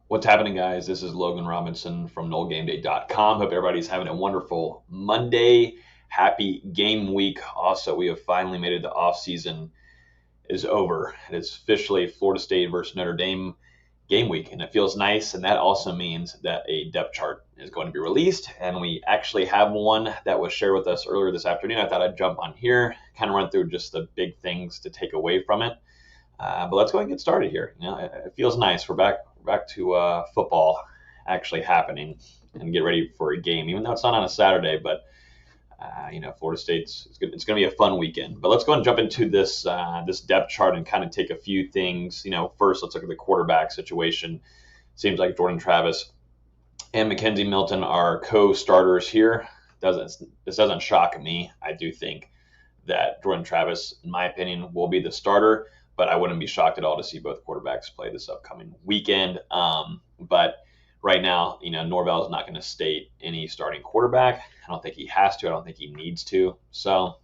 What's happening, guys? This is Logan Robinson from NoleGameDay.com. Hope everybody's having a wonderful Monday. Happy game week. Also, we have finally made it. The off season is over. It is officially Florida State versus Notre Dame game week, and it feels nice. And that also means that a depth chart is going to be released, and we actually have one that was shared with us earlier this afternoon. I thought I'd jump on here, kind of run through just the big things to take away from it. But let's go ahead and get started here. It feels nice. We're back to football actually happening and get ready for a game, even though it's not on a Saturday. But Florida State's it's going to be a fun weekend. But let's go ahead and jump into this depth chart and kind of take a few things. First let's look at the quarterback situation. Seems like Jordan Travis and Mackenzie Milton are co-starters here. This doesn't shock me. I do think that Jordan Travis, in my opinion, will be the starter, but I wouldn't be shocked at all to see both quarterbacks play this upcoming weekend. But right now, Norvell is not going to state any starting quarterback. I don't think he has to. I don't think he needs to. So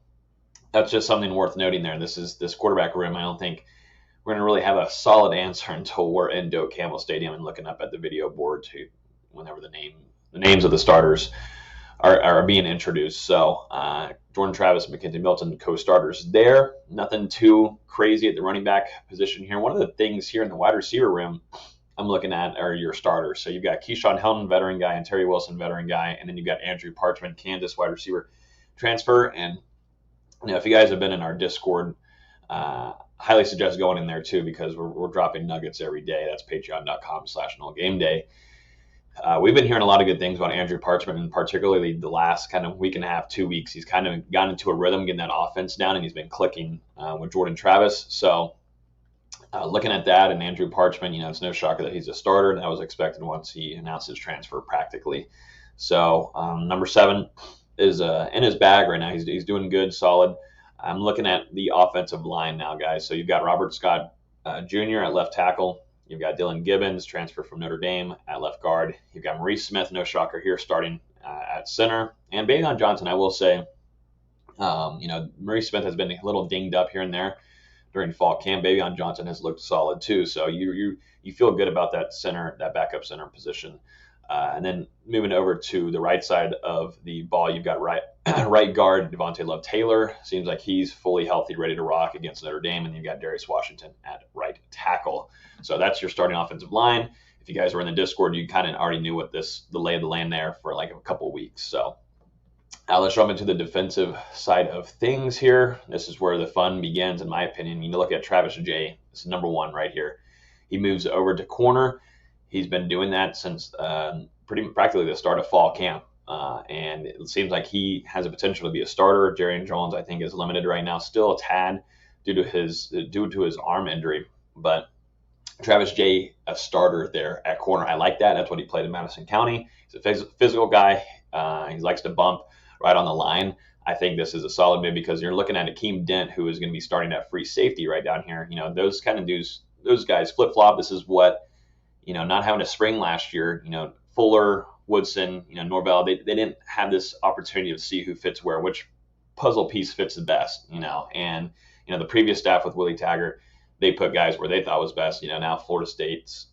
that's just something worth noting there. This quarterback room. I don't think we're going to really have a solid answer until we're in Doak Campbell Stadium and looking up at the video board to whenever the names of the starters are being introduced. So Jordan Travis and Mackenzie Milton, co-starters there. Nothing too crazy at the running back position here. One of the things here in the wide receiver room I'm looking at are your starters. So you've got Keyshawn Helton, veteran guy, and Terry Wilson, veteran guy. And then you've got Andrew Parchment, Kansas wide receiver transfer. And if you guys have been in our Discord, highly suggest going in there too, because we're dropping nuggets every day. That's patreon.com/NoleGameDay. We've been hearing a lot of good things about Andrew Parchment, and particularly the last kind of week and a half, 2 weeks. He's kind of gotten into a rhythm, getting that offense down, and he's been clicking with Jordan Travis. So looking at that and Andrew Parchment, it's no shocker that he's a starter, and that was expected once he announced his transfer practically. So number 7 is in his bag right now. He's doing good, solid. I'm looking at the offensive line now, guys. So you've got Robert Scott Jr. at left tackle. You've got Dylan Gibbons, transfer from Notre Dame, at left guard. You've got Maurice Smith, no shocker here, starting at center. And Bayon Johnson, I will say, Maurice Smith has been a little dinged up here and there during fall camp. Bayon Johnson has looked solid too. So you feel good about that center, that backup center position. And then moving over to the right side of the ball, you've got right guard Devontae Love Taylor. Seems like he's fully healthy, ready to rock against Notre Dame. And you've got Darius Washington at right tackle. So that's your starting offensive line. If you guys were in the Discord, you kind of already knew what the lay of the land there for like a couple of weeks. So let's jump into the defensive side of things here. This is where the fun begins, in my opinion. You look at Travis J. This is number 1 right here. He moves over to corner. He's been doing that since practically the start of fall camp. And it seems like he has a potential to be a starter. Jarian Jones, I think, is limited right now, still a tad due to his arm injury. But Travis J, a starter there at corner. I like that. That's what he played in Madison County. He's a physical guy. He likes to bump right on the line. I think this is a solid move because you're looking at Akeem Dent, who is going to be starting at free safety right down here. Those kind of dudes, those guys flip-flop. This is what, not having a spring last year, Fuller, Woodson, Norvell, they didn't have this opportunity to see who fits where, which puzzle piece fits the best, and, the previous staff with Willie Taggart, they put guys where they thought was best. Now Florida State's,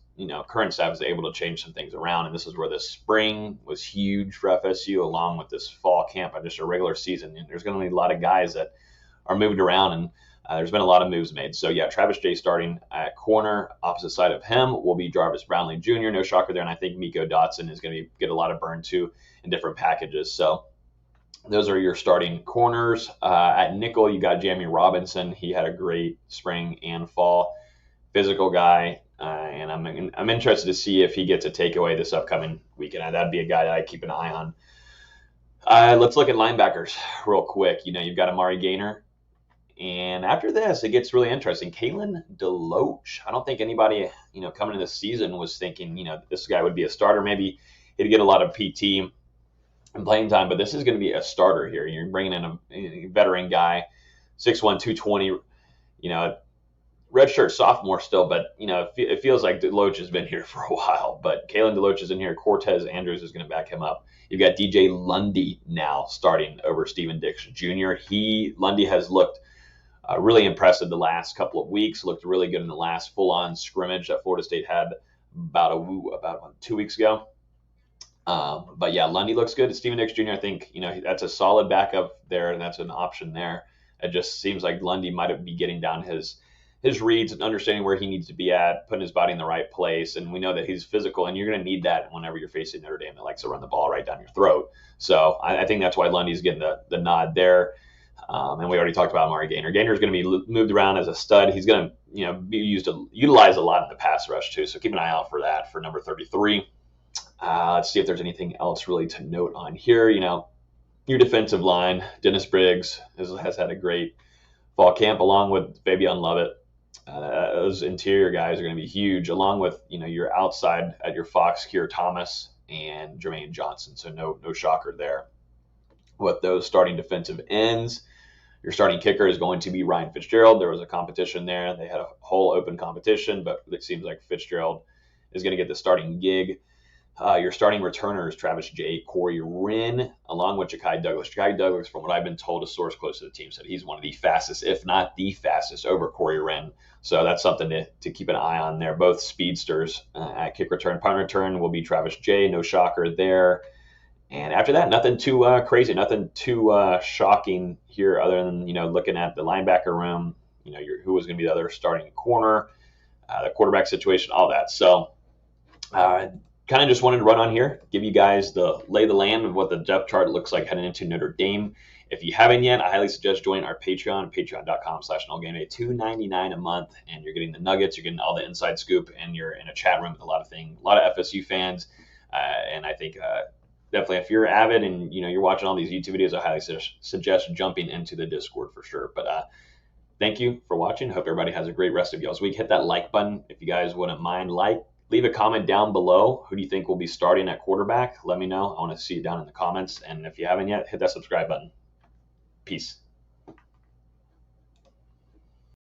current staff is able to change some things around. And this is where the spring was huge for FSU, along with this fall camp and just a regular season. And there's going to be a lot of guys that are moved around, and there's been a lot of moves made. So, yeah, Travis J starting at corner. Opposite side of him will be Jarvis Brownlee Jr. No shocker there. And I think Miko Dotson is going to get a lot of burn, too, in different packages. So those are your starting corners. At nickel, you got Jamie Robinson. He had a great spring and fall. Physical guy. And I'm interested to see if he gets a takeaway this upcoming weekend. That'd be a guy that I keep an eye on. Let's look at linebackers real quick. You've got Amari Gaynor. And after this, it gets really interesting. Kalen DeLoach. I don't think anybody, coming into the season was thinking, this guy would be a starter. Maybe he'd get a lot of PT and playing time, but this is going to be a starter here. You're bringing in a veteran guy, 6'1", 220, redshirt sophomore still, but it feels like DeLoach has been here for a while. But Kalen DeLoach is in here. Cortez Andrews is going to back him up. You've got DJ Lundy now starting over Steven Dix Jr. Lundy has looked really impressive the last couple of weeks. Looked really good in the last full-on scrimmage that Florida State had about 2 weeks ago. But yeah, Lundy looks good. Steven Nix Jr., I think, that's a solid backup there, and that's an option there. It just seems like Lundy might be getting down his reads and understanding where he needs to be at, putting his body in the right place. And we know that he's physical, and you're going to need that whenever you're facing Notre Dame that likes to run the ball right down your throat. So I think that's why Lundy's getting the nod there. And we already talked about Amari Gainer. Gainer is going to be moved around as a stud. He's going to be utilized a lot in the pass rush too. So keep an eye out for that for number 33. Let's see if there's anything else really to note on here. Your defensive line, Dennis Briggs has had a great fall camp along with Fabian Lovett. Those interior guys are going to be huge, along with your outside at your Fox, Keir Thomas and Jermaine Johnson. So no shocker there. With those starting defensive ends, your starting kicker is going to be Ryan Fitzgerald. There was a competition there. They had a whole open competition, but it seems like Fitzgerald is going to get the starting gig. Your starting returners, Travis J, Corey Wren, along with Ja'Kai Douglas. Ja'Kai Douglas, from what I've been told, a source close to the team said he's one of the fastest, if not the fastest, over Corey Wren. So that's something to keep an eye on there. Both speedsters at kick return. Punt return will be Travis J. No shocker there. And after that, nothing too crazy, nothing too shocking here other than, looking at the linebacker room, who was going to be the other starting corner, the quarterback situation, all that. So kind of just wanted to run on here, give you guys the lay of the land of what the depth chart looks like heading into Notre Dame. If you haven't yet, I highly suggest joining our Patreon, patreon.com/NoleGameDay, $2.99 a month, and you're getting the nuggets, you're getting all the inside scoop, and you're in a chat room with a lot of FSU fans, and I think definitely if you're avid and you're watching all these YouTube videos, I highly suggest jumping into the Discord for sure. But thank you for watching. Hope everybody has a great rest of y'all's week. Hit that like button if you guys wouldn't mind. Leave a comment down below. Who do you think will be starting at quarterback? Let me know. I want to see it down in the comments. And if you haven't yet, hit that subscribe button. Peace.